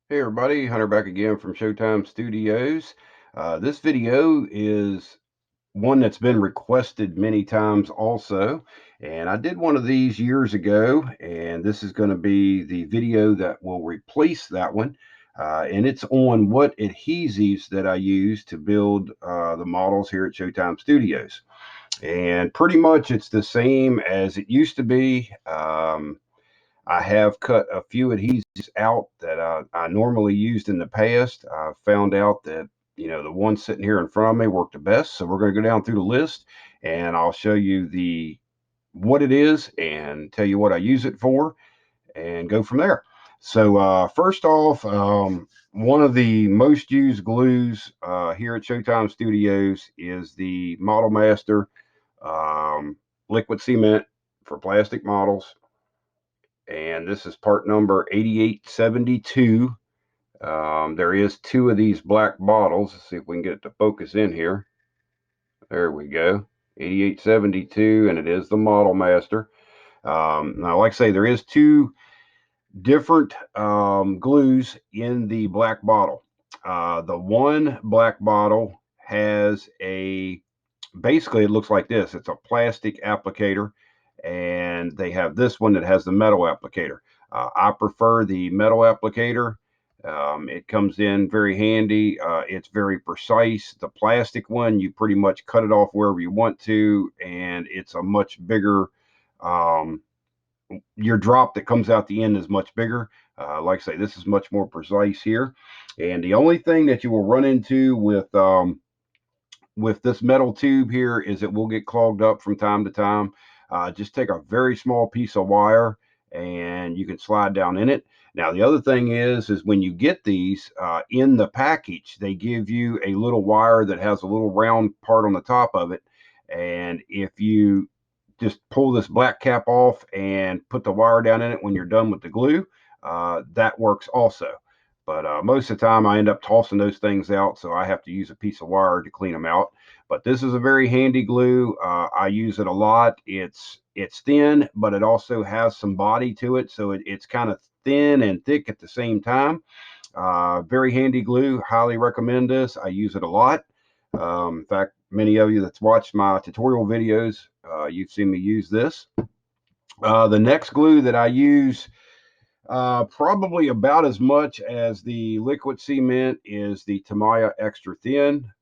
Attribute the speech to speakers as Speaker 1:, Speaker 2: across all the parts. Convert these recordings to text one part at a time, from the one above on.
Speaker 1: Hey everybody, Hunter back again from Showtime Studios. This video is one that's been requested many times also, and I did one of these years ago, and this is going to be the video that will replace that one. And it's on what adhesives that I use to build the models here at Showtime Studios. And pretty much it's the same as it used to be. I have cut a few adhesives out that I normally used in the past. I found out that, the one sitting here in front of me worked the best. So we're going to go down through the list and I'll show you the what it is and tell you what I use it for and go from there. So first off, one of the most used glues here at Showtime Studios is the Model Master liquid cement for plastic models, and this is part number 8872. There is two of these black bottles. Let's see if we can get it to focus in here. There we go. 8872, and it is the Model Master. Now, like I say, there is two different glues in the black bottle. The one black bottle has basically it looks like this. It's a plastic applicator, and they have this one that has the metal applicator. I prefer the metal applicator. It comes in very handy. It's very precise. The plastic one, you pretty much cut it off wherever you want to, and it's a much bigger. Your drop that comes out the end is much bigger. Like I say, this is much more precise here. And the only thing that you will run into with this metal tube here is it will get clogged up from time to time. Just take a very small piece of wire and you can slide down in it. Now, the other thing is when you get these in the package, they give you a little wire that has a little round part on the top of it. And if you just pull this black cap off and put the wire down in it when you're done with the glue, that works also. But most of the time I end up tossing those things out, so I have to use a piece of wire to clean them out. But this is a very handy glue. I use it a lot. It's thin, but it also has some body to it, so it's kind of thin and thick at the same time. Very handy glue. Highly recommend this. I use it a lot. In fact, many of you that's watched my tutorial videos, you've seen me use this. The next glue that I use probably about as much as the liquid cement is the Tamiya Extra Thin.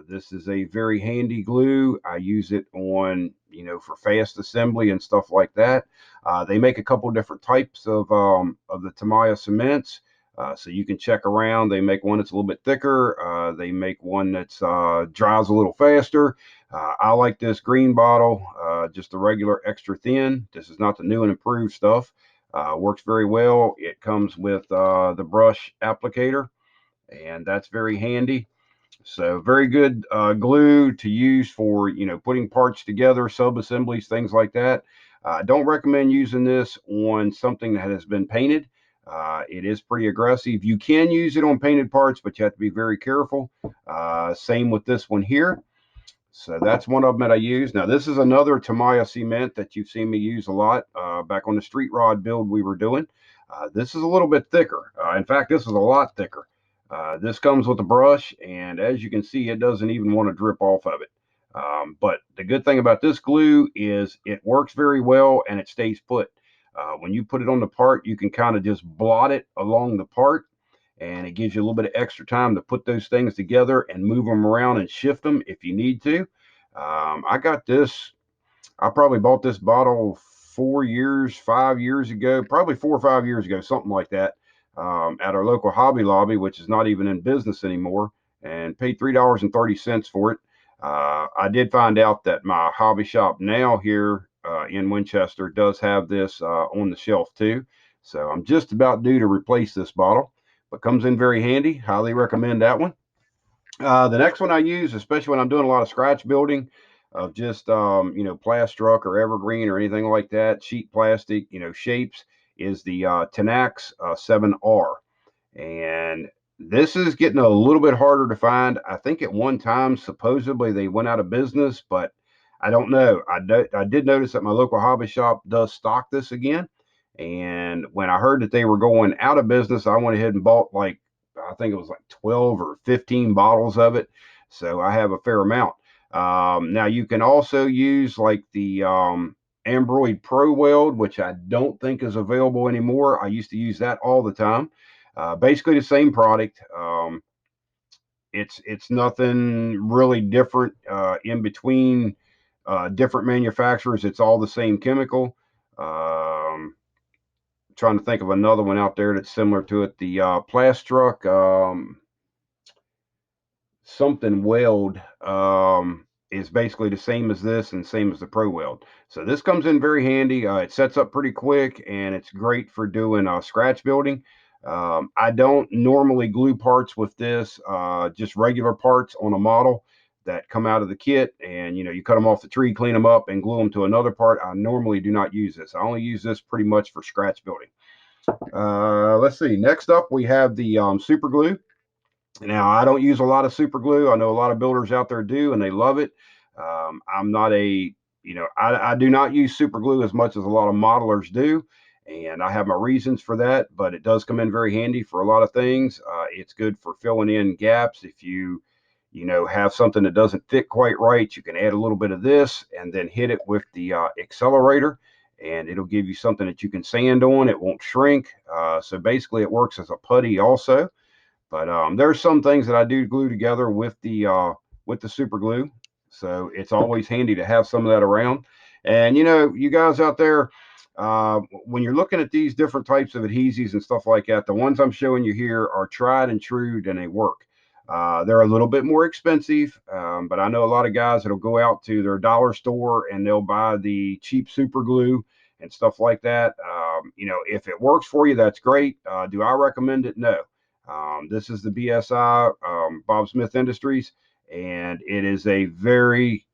Speaker 1: This is a very handy glue. I use it on, for fast assembly and stuff like that. They make a couple different types of the Tamiya cements. So you can check around. They make one that's a little bit thicker. They make one that's dries a little faster. I like this green bottle, just the regular extra thin. This is not the new and improved stuff. Works very well. It comes with the brush applicator, and that's very handy. So very good glue to use for, putting parts together, sub-assemblies, things like that. Don't recommend using this on something that has been painted. It is pretty aggressive. You can use it on painted parts, but you have to be very careful. Same with this one here. So that's one of them that I use. Now, this is another Tamiya cement that you've seen me use a lot back on the street rod build we were doing. This is a little bit thicker. In fact, this is a lot thicker. This comes with a brush, and as you can see, it doesn't even want to drip off of it. But the good thing about this glue is it works very well and it stays put. When you put it on the part, you can kind of just blot it along the part, and it gives you a little bit of extra time to put those things together and move them around and shift them if you need to. I got this, I probably bought this bottle 4 years, 5 years ago, probably 4 or 5 years ago, something like that, at our local Hobby Lobby, which is not even in business anymore, and paid $3.30 for it. I did find out that my hobby shop now here in Winchester does have this on the shelf too. So I'm just about due to replace this bottle, but comes in very handy. Highly recommend that one. The next one I use, especially when I'm doing a lot of scratch building of just, plastruck or evergreen or anything like that, sheet plastic, shapes, is the Tanakh 7R. And this is getting a little bit harder to find. I think at one time, supposedly they went out of business, but I don't know. I did notice that my local hobby shop does stock this again. And when I heard that they were going out of business, I went ahead and bought, like, I think it was like 12 or 15 bottles of it. So I have a fair amount. Now you can also use like the Ambroid Pro Weld, which I don't think is available anymore. I used to use that all the time. Basically the same product. It's nothing really different in between different manufacturers. It's all the same chemical. Trying to think of another one out there that's similar to it. The Plastruck something weld is basically the same as this and same as the Pro Weld. So this comes in very handy. It sets up pretty quick, and it's great for doing scratch building. I don't normally glue parts with this, just regular parts on a model that come out of the kit, and you cut them off the tree, clean them up, and glue them to another part. I normally do not use this. I only use this pretty much for scratch building. Let's see. Next up, we have the super glue. Now, I don't use a lot of super glue. I know a lot of builders out there do, and they love it. I'm not a, I do not use super glue as much as a lot of modelers do, and I have my reasons for that, but it does come in very handy for a lot of things. It's good for filling in gaps. If you have something that doesn't fit quite right, you can add a little bit of this and then hit it with the accelerator, and it'll give you something that you can sand on. It won't shrink. So basically, it works as a putty also. But there's some things that I do glue together with the super glue, so it's always handy to have some of that around. And you guys out there, when you're looking at these different types of adhesives and stuff like that, the ones I'm showing you here are tried and true, and they work. They're a little bit more expensive, but I know a lot of guys that'll go out to their dollar store and they'll buy the cheap super glue and stuff like that. If it works for you, that's great. Do I recommend it? No. This is the BSI, Bob Smith Industries, and it is a very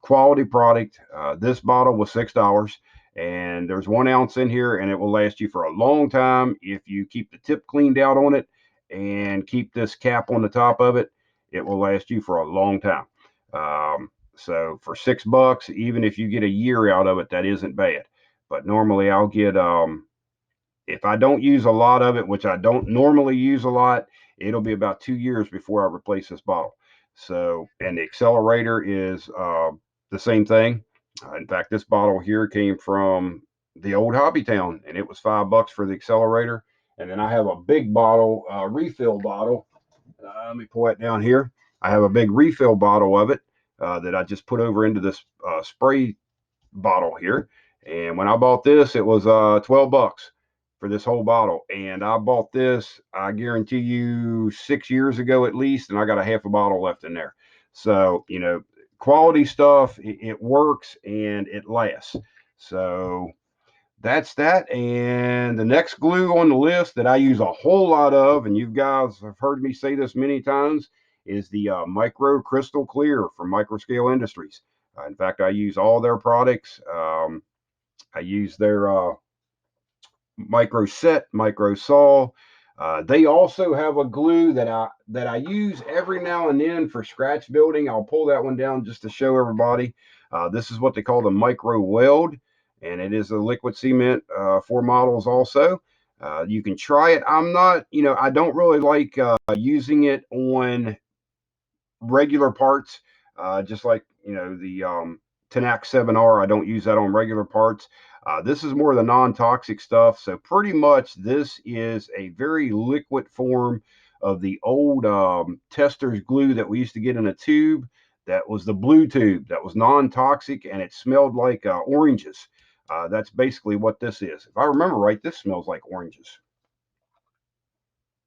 Speaker 1: quality product. This bottle was $6, and there's 1 ounce in here, and it will last you for a long time if you keep the tip cleaned out on it and keep this cap on the top of it. It will last you for a long time. So for $6, even if you get a year out of it, that isn't bad. But normally I'll get if I don't use a lot of it, which I don't normally use a lot, it'll be about 2 years before I replace this bottle. So, and the accelerator is the same thing. In fact, this bottle here came from the old Hobby Town, and it was $5 for the accelerator. And then I have a big bottle, refill bottle. Let me pull that down here. I have a big refill bottle of it that I just put over into this spray bottle here. And when I bought this, it was $12 for this whole bottle. And I bought this, I guarantee you, 6 years ago at least, and I got a half a bottle left in there. So, quality stuff, it works and it lasts. So that's that. And the next glue on the list that I use a whole lot of, and you guys have heard me say this many times, is the MicroCrystal Clear from Microscale Industries. In fact, I use all their products. I use their micro set, micro saw. They also have a glue that I use every now and then for scratch building. I'll pull that one down just to show everybody. This is what they call the micro weld, and it is a liquid cement for models also. You can try it. I'm not, I don't really like using it on regular parts, just like the Tanakh 7R. I don't use that on regular parts. This is more of the non-toxic stuff. So pretty much this is a very liquid form of the old tester's glue that we used to get in a tube. That was the blue tube that was non-toxic, and it smelled like oranges. That's basically what this is. If I remember right, this smells like oranges.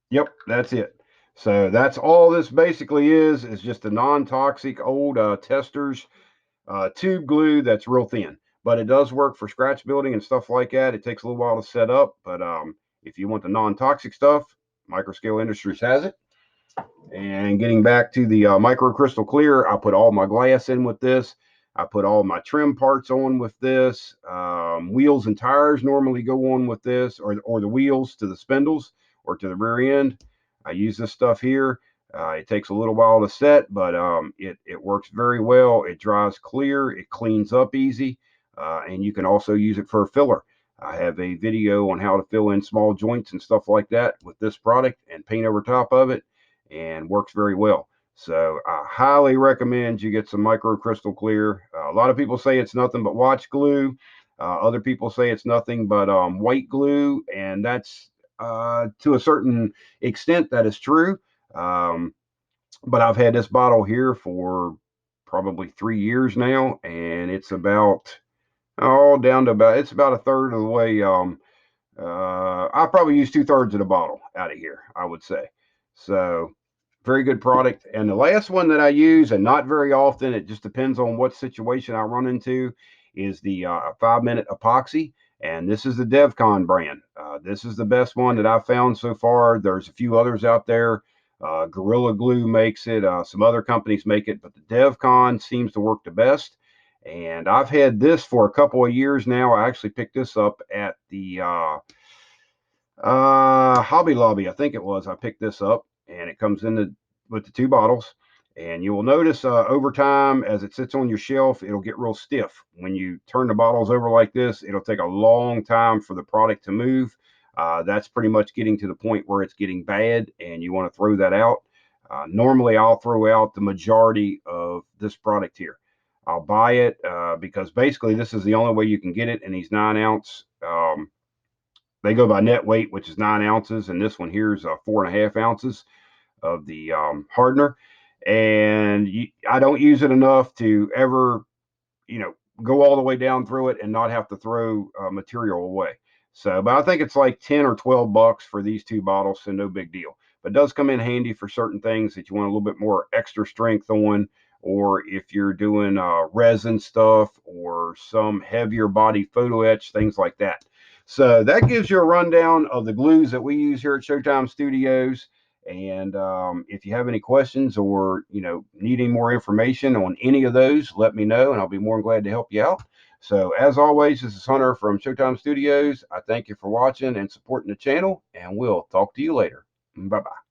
Speaker 1: Yep, that's it. So that's all this basically is just a non-toxic old testers tube glue that's real thin. But it does work for scratch building and stuff like that. It takes a little while to set up, but if you want the non-toxic stuff, Microscale Industries has it. And getting back to the MicroCrystal Clear, I put all my glass in with this. I put all my trim parts on with this. Wheels and tires normally go on with this, or the wheels to the spindles or to the rear end. I use this stuff here. It takes a little while to set, but it works very well. It dries clear. It cleans up easy, and you can also use it for a filler. I have a video on how to fill in small joints and stuff like that with this product and paint over top of it, and works very well. So I highly recommend you get some MicroCrystal Clear. A lot of people say it's nothing but watch glue. Other people say it's nothing but white glue, and that's to a certain extent that is true. Um, but I've had this bottle here for probably 3 years now, and it's about down to about it's about a third of the way. I probably use 2/3 of the bottle out of here, I would say. So very good product. And the last one that I use, and not very often, it just depends on what situation I run into, is the 5-minute epoxy. And this is the DevCon brand. This is the best one that I've found so far. There's a few others out there. Gorilla Glue makes it. Some other companies make it, but the DevCon seems to work the best. And I've had this for a couple of years now. I actually picked this up at the Hobby Lobby, I think it was. I picked this up, and it comes in with the 2 bottles. And you will notice over time, as it sits on your shelf, it'll get real stiff. When you turn the bottles over like this, it'll take a long time for the product to move. That's pretty much getting to the point where it's getting bad, and you want to throw that out. Normally, I'll throw out the majority of this product here. I'll buy it because basically this is the only way you can get it in these 9-ounce. They go by net weight, which is 9 ounces, and this one here is 4.5 ounces of the hardener. And I don't use it enough to ever, go all the way down through it and not have to throw material away. So, but I think it's like 10 or 12 bucks for these 2 bottles, so no big deal. But it does come in handy for certain things that you want a little bit more extra strength on, or if you're doing resin stuff or some heavier body photo etch, things like that. So that gives you a rundown of the glues that we use here at Showtime Studios. And if you have any questions or need any more information on any of those, let me know, and I'll be more than glad to help you out. So as always, this is Hunter from Showtime Studios. I thank you for watching and supporting the channel, and we'll talk to you later. Bye bye.